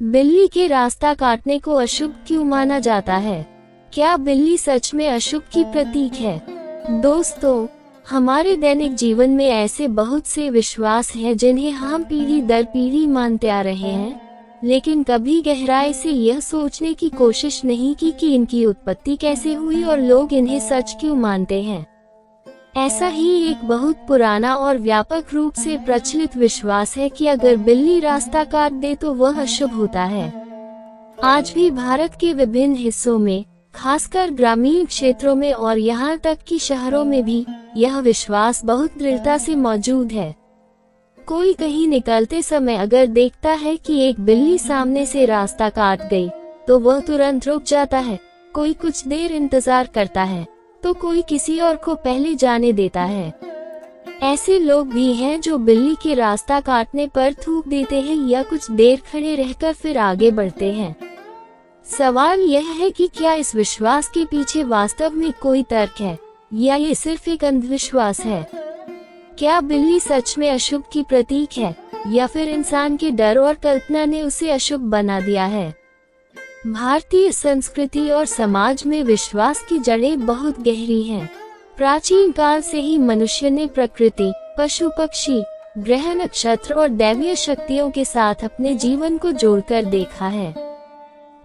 बिल्ली के रास्ता काटने को अशुभ क्यों माना जाता है? क्या बिल्ली सच में अशुभ की प्रतीक है? दोस्तों, हमारे दैनिक जीवन में ऐसे बहुत से विश्वास हैं जिन्हें हम पीढ़ी दर पीढ़ी मानते आ रहे हैं, लेकिन कभी गहराई से यह सोचने की कोशिश नहीं की कि इनकी उत्पत्ति कैसे हुई और लोग इन्हें सच क्यों मानते हैं। ऐसा ही एक बहुत पुराना और व्यापक रूप से प्रचलित विश्वास है कि अगर बिल्ली रास्ता काट दे तो वह अशुभ होता है। आज भी भारत के विभिन्न हिस्सों में, खासकर ग्रामीण क्षेत्रों में और यहाँ तक कि शहरों में भी, यह विश्वास बहुत दृढ़ता से मौजूद है। कोई कहीं निकलते समय अगर देखता है कि एक बिल्ली सामने से रास्ता काट गई, तो वह तुरंत रुक जाता है। कोई कुछ देर इंतजार करता है, तो कोई किसी और को पहले जाने देता है। ऐसे लोग भी हैं जो बिल्ली के रास्ता काटने पर थूक देते हैं या कुछ देर खड़े रहकर फिर आगे बढ़ते हैं। सवाल यह है कि क्या इस विश्वास के पीछे वास्तव में कोई तर्क है या ये सिर्फ एक अंधविश्वास है? क्या बिल्ली सच में अशुभ की प्रतीक है या फिर इंसान के डर और कल्पना ने उसे अशुभ बना दिया है? भारतीय संस्कृति और समाज में विश्वास की जड़ें बहुत गहरी हैं। प्राचीन काल से ही मनुष्य ने प्रकृति, पशु पक्षी, ग्रह नक्षत्र और दैवीय शक्तियों के साथ अपने जीवन को जोड़कर देखा है।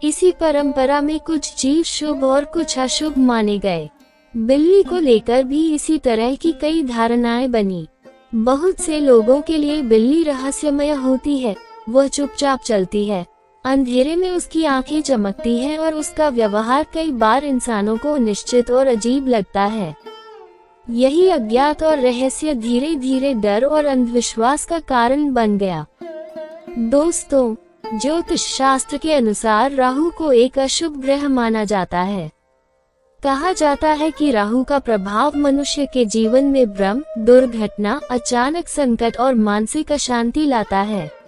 इसी परंपरा में कुछ जीव शुभ और कुछ अशुभ माने गए। बिल्ली को लेकर भी इसी तरह की कई धारणाएं बनी। बहुत से लोगों के लिए बिल्ली रहस्यमय होती है। वह चुपचाप चलती है, अंधेरे में उसकी आंखें चमकती हैं और उसका व्यवहार कई बार इंसानों को अनिश्चित और अजीब लगता है। यही अज्ञात और रहस्य धीरे धीरे डर और अंधविश्वास का कारण बन गया। दोस्तों, ज्योतिष शास्त्र के अनुसार राहु को एक अशुभ ग्रह माना जाता है। कहा जाता है कि राहु का प्रभाव मनुष्य के जीवन में भ्रम, दुर्घटना, अचानक संकट और मानसिक अशांति लाता है।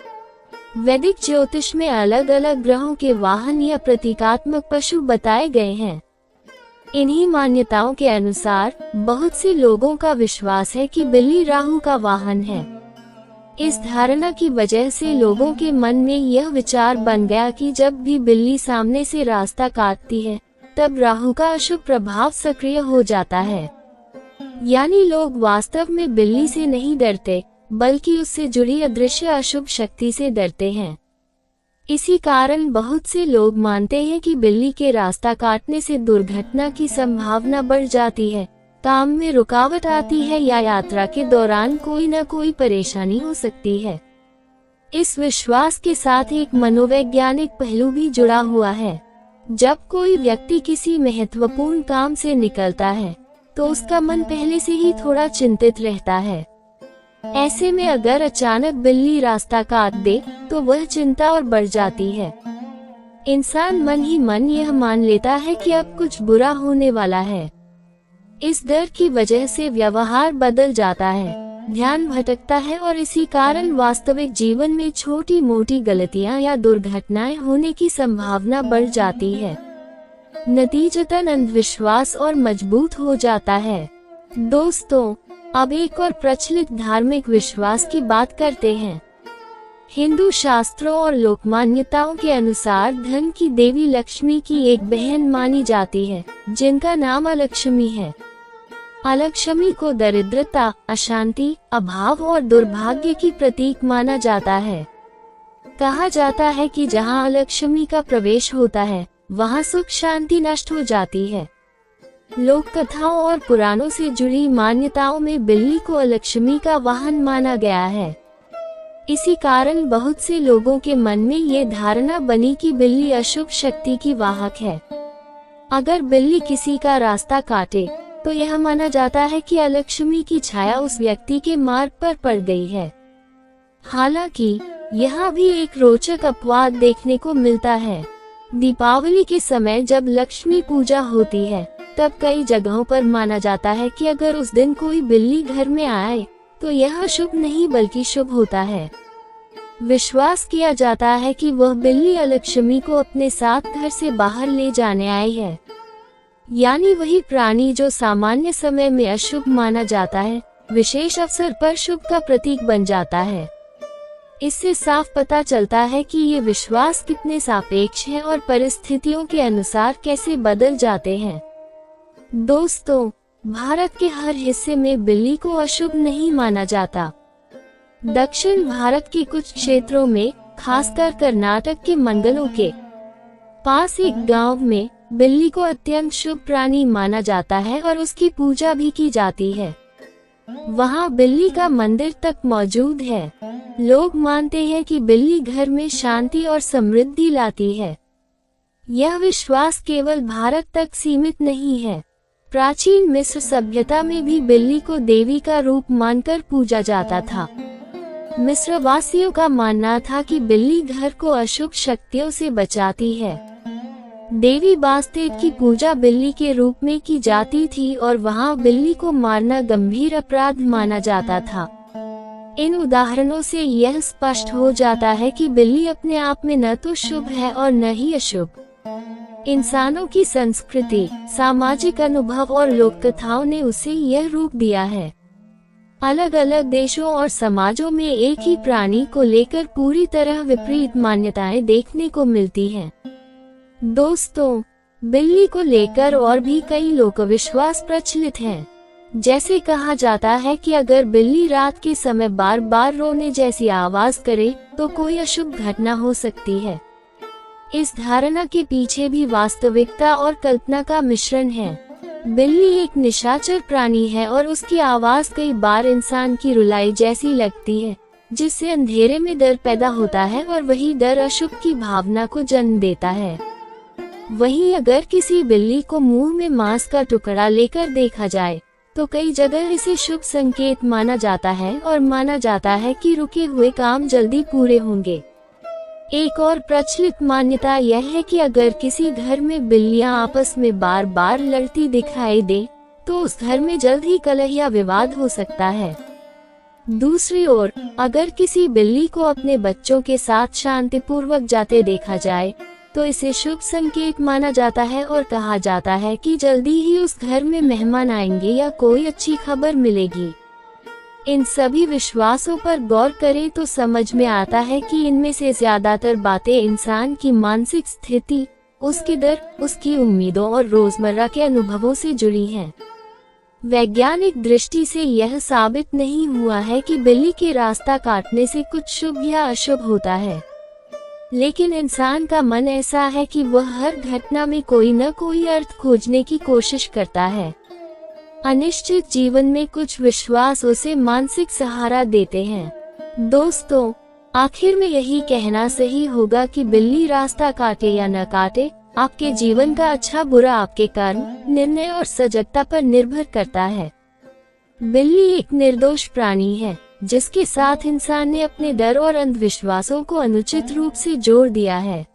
वैदिक ज्योतिष में अलग अलग ग्रहों के वाहन या प्रतीकात्मक पशु बताए गए हैं। इन्हीं मान्यताओं के अनुसार बहुत से लोगों का विश्वास है कि बिल्ली राहु का वाहन है। इस धारणा की वजह से लोगों के मन में यह विचार बन गया कि जब भी बिल्ली सामने से रास्ता काटती है, तब राहु का अशुभ प्रभाव सक्रिय हो जाता है। यानी लोग वास्तव में बिल्ली से नहीं डरते, बल्कि उससे जुड़ी अदृश्य अशुभ शक्ति से डरते हैं। इसी कारण बहुत से लोग मानते हैं कि बिल्ली के रास्ता काटने से दुर्घटना की संभावना बढ़ जाती है, काम में रुकावट आती है या यात्रा के दौरान कोई न कोई परेशानी हो सकती है। इस विश्वास के साथ एक मनोवैज्ञानिक पहलू भी जुड़ा हुआ है। जब कोई व्यक्ति किसी महत्वपूर्ण काम से निकलता है, तो उसका मन पहले से ही थोड़ा चिंतित रहता है। ऐसे में अगर अचानक बिल्ली रास्ता काट दे, तो वह चिंता और बढ़ जाती है। इंसान मन ही मन यह मान लेता है कि अब कुछ बुरा होने वाला है। इस डर की वजह से व्यवहार बदल जाता है, ध्यान भटकता है और इसी कारण वास्तविक जीवन में छोटी मोटी गलतियां या दुर्घटनाएं होने की संभावना बढ़ जाती है। नतीजतन अंधविश्वास और मजबूत हो जाता है। दोस्तों, अब एक और प्रचलित धार्मिक विश्वास की बात करते हैं। हिंदू शास्त्रों और लोक मान्यताओं के अनुसार धन की देवी लक्ष्मी की एक बहन मानी जाती है, जिनका नाम अलक्ष्मी है। अलक्ष्मी को दरिद्रता, अशांति, अभाव और दुर्भाग्य की प्रतीक माना जाता है। कहा जाता है कि जहां अलक्ष्मी का प्रवेश होता है, वहां सुख शांति नष्ट हो जाती है। लोक कथाओं और पुराणों से जुड़ी मान्यताओं में बिल्ली को अलक्ष्मी का वाहन माना गया है। इसी कारण बहुत से लोगों के मन में ये धारणा बनी कि बिल्ली अशुभ शक्ति की वाहक है। अगर बिल्ली किसी का रास्ता काटे, तो यह माना जाता है कि अलक्ष्मी की छाया उस व्यक्ति के मार्ग पर पड़ गई है। हालांकि यहाँ भी एक रोचक अपवाद देखने को मिलता है। दीपावली के समय जब लक्ष्मी पूजा होती है, तब कई जगहों पर माना जाता है कि अगर उस दिन कोई बिल्ली घर में आए, तो यह शुभ नहीं बल्कि शुभ होता है। विश्वास किया जाता है कि वह बिल्ली अलक्ष्मी को अपने साथ घर से बाहर ले जाने आई है। यानी वही प्राणी जो सामान्य समय में अशुभ माना जाता है, विशेष अवसर पर शुभ का प्रतीक बन जाता है। इससे साफ पता चलता है कि ये विश्वास कितने सापेक्ष हैं और परिस्थितियों के अनुसार कैसे बदल जाते हैं। दोस्तों, भारत के हर हिस्से में बिल्ली को अशुभ नहीं माना जाता। दक्षिण भारत के कुछ क्षेत्रों में, खासकर कर्नाटक के मंगलों के पास एक गांव में बिल्ली को अत्यंत शुभ प्राणी माना जाता है और उसकी पूजा भी की जाती है। वहां बिल्ली का मंदिर तक मौजूद है। लोग मानते हैं कि बिल्ली घर में शांति और समृद्धि लाती है। यह विश्वास केवल भारत तक सीमित नहीं है। प्राचीन मिस्र सभ्यता में भी बिल्ली को देवी का रूप मानकर पूजा जाता था। मिस्र वासियों का मानना था कि बिल्ली घर को अशुभ शक्तियों से बचाती है। देवी बास्तेत की पूजा बिल्ली के रूप में की जाती थी और वहां बिल्ली को मारना गंभीर अपराध माना जाता था। इन उदाहरणों से यह स्पष्ट हो जाता है कि बिल्ली अपने आप में न तो शुभ है और न ही अशुभ। इंसानों की संस्कृति, सामाजिक अनुभव और लोक कथाओं ने उसे यह रूप दिया है। अलग अलग देशों और समाजों में एक ही प्राणी को लेकर पूरी तरह विपरीत मान्यताएं देखने को मिलती हैं। दोस्तों, बिल्ली को लेकर और भी कई लोकविश्वास प्रचलित हैं। जैसे कहा जाता है कि अगर बिल्ली रात के समय बार बार रोने जैसी आवाज करे तो कोई अशुभ घटना हो सकती है। इस धारणा के पीछे भी वास्तविकता और कल्पना का मिश्रण है। बिल्ली एक निशाचर प्राणी है और उसकी आवाज कई बार इंसान की रुलाई जैसी लगती है, जिससे अंधेरे में डर पैदा होता है और वही डर अशुभ की भावना को जन्म देता है। वहीं अगर किसी बिल्ली को मुंह में मांस का टुकड़ा लेकर देखा जाए तो कई जगह इसे शुभ संकेत माना जाता है और माना जाता है कि रुके हुए काम जल्दी पूरे होंगे। एक और प्रचलित मान्यता यह है कि अगर किसी घर में बिल्लियां आपस में बार बार लड़ती दिखाई दे तो उस घर में जल्द ही कलह या विवाद हो सकता है। दूसरी ओर, अगर किसी बिल्ली को अपने बच्चों के साथ शांतिपूर्वक जाते देखा जाए तो इसे शुभ संकेत माना जाता है और कहा जाता है कि जल्दी ही उस घर में मेहमान आएंगे या कोई अच्छी खबर मिलेगी। इन सभी विश्वासों पर गौर करें तो समझ में आता है कि इनमें से ज्यादातर बातें इंसान की मानसिक स्थिति, उसके डर, उसकी उम्मीदों और रोजमर्रा के अनुभवों से जुड़ी हैं। वैज्ञानिक दृष्टि से यह साबित नहीं हुआ है कि बिल्ली के रास्ता काटने से कुछ शुभ या अशुभ होता है, लेकिन इंसान का मन ऐसा है कि वह हर घटना में कोई न कोई अर्थ खोजने की कोशिश करता है। अनिश्चित जीवन में कुछ विश्वास उसे मानसिक सहारा देते हैं। दोस्तों, आखिर में यही कहना सही होगा कि बिल्ली रास्ता काटे या न काटे, आपके जीवन का अच्छा बुरा आपके कर्म, निर्णय और सजगता पर निर्भर करता है। बिल्ली एक निर्दोष प्राणी है जिसके साथ इंसान ने अपने डर और अंधविश्वासों को अनुचित रूप से जोड़ दिया है।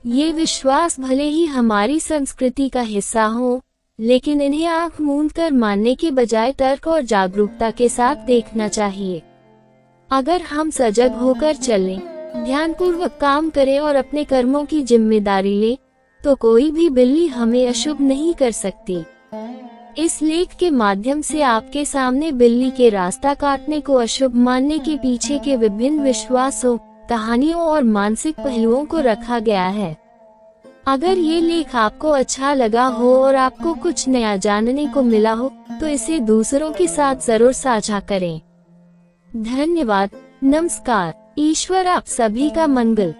ये विश्वास भले ही हमारी संस्कृति का हिस्सा हो, लेकिन इन्हें आंख मूंद कर मानने के बजाय तर्क और जागरूकता के साथ देखना चाहिए। अगर हम सजग होकर चलें, ध्यानपूर्वक काम करें और अपने कर्मों की जिम्मेदारी लें, तो कोई भी बिल्ली हमें अशुभ नहीं कर सकती। इस लेख के माध्यम से आपके सामने बिल्ली के रास्ता काटने को अशुभ मानने के पीछे के विभिन्न विश्वासों, कहानियों और मानसिक पहलुओं को रखा गया है। अगर ये लेख आपको अच्छा लगा हो और आपको कुछ नया जानने को मिला हो तो इसे दूसरों के साथ जरूर साझा करें। धन्यवाद। नमस्कार। ईश्वर आप सभी का मंगल।